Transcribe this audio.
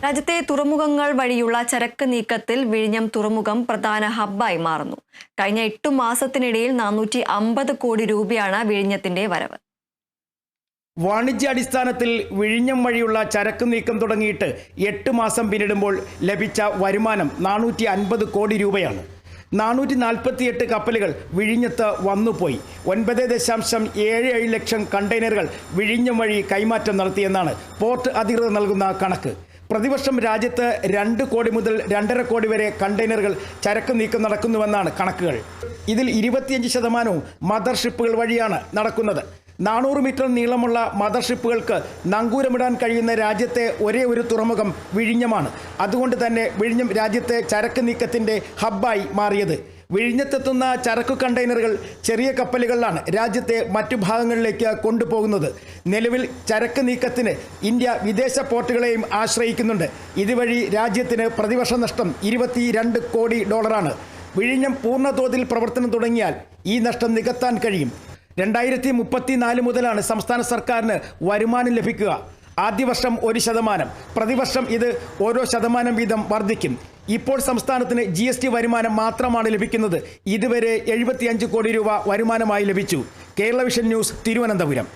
രാജ്യത്തെ തുറമുഖങ്ങൾ വഴിയുള്ള ചരക്ക് നീക്കത്തിൽ വിഴിഞ്ഞം തുറമുഖം പ്രധാന ഹബ്ബായി മാറുന്നു. കഴിഞ്ഞ 8 മാസത്തിനിടയിൽ 450 കോടി രൂപയാണ് വിഴിഞ്ഞത്തിന്റെ വരവ്. വാണിജ്യാടിസ്ഥാനത്തിൽ വിഴിഞ്ഞം വഴിയുള്ള ചരക്ക് നീക്കം തുടങ്ങിയിട്ട് 8 മാസം പിന്നിടുമ്പോൾ ലഭിച്ച വരുമാനം 450 കോടി രൂപയാണ്. 448 കപ്പലുകൾ വിഴിഞ്ഞത്ത് വന്നുപോയി. 9.77 ലക്ഷം കണ്ടെയ്നറുകൾ വിഴിഞ്ഞം വഴി കൈമാറ്റം നടത്തിയെന്നാണ് പോർട്ട് അധികൃതർ നൽകുന്ന കണക്ക്. പ്രതിവർഷം രാജ്യത്ത് 2 കോടി മുതൽ 2.5 കോടി വരെ കണ്ടെയ്നറുകൾ ചരക്ക് നീക്കം നടക്കുന്നുവെന്നാണ് കണക്കുകൾ. ഇതിൽ 25% മദർഷിപ്പുകൾ വഴിയാണ് നടക്കുന്നത്. 400 മീറ്റർ നീളമുള്ള മദർഷിപ്പുകൾക്ക് നങ്കൂരമിടാൻ കഴിയുന്ന രാജ്യത്തെ ഒരേ ഒരു തുറമുഖം വിഴിഞ്ഞമാണ്. അതുകൊണ്ട് തന്നെ വിഴിഞ്ഞം രാജ്യത്തെ ചരക്ക് നീക്കത്തിൻ്റെ ഹബ്ബായി മാറിയത്. വിഴിഞ്ഞത്തെത്തുന്ന ചരക്ക് കണ്ടെയ്നറുകൾ ചെറിയ കപ്പലുകളിലാണ് രാജ്യത്തെ മറ്റു ഭാഗങ്ങളിലേക്ക് കൊണ്ടുപോകുന്നത്. നിലവിൽ ചരക്ക് നീക്കത്തിന് ഇന്ത്യ വിദേശ പോർട്ടുകളെയും ആശ്രയിക്കുന്നുണ്ട്. ഇതുവഴി രാജ്യത്തിന് പ്രതിവർഷ നഷ്ടം $22 കോടി. വിഴിഞ്ഞം പൂർണ്ണതോതിൽ പ്രവർത്തനം തുടങ്ങിയാൽ ഈ നഷ്ടം നികത്താൻ കഴിയും. 2034 മുതലാണ് സംസ്ഥാന സർക്കാരിന് വരുമാനം ലഭിക്കുക. ആദ്യ വർഷം 1%, പ്രതിവർഷം ഇത് ഓരോ ശതമാനം വീതം വർദ്ധിക്കും. ഇപ്പോൾ സംസ്ഥാനത്തിന് GST വരുമാനം മാത്രമാണ് ലഭിക്കുന്നത്. ഇതുവരെ 75 കോടി രൂപ വരുമാനമായി ലഭിച്ചു. Kerala vision news, Thiruvananthapuram.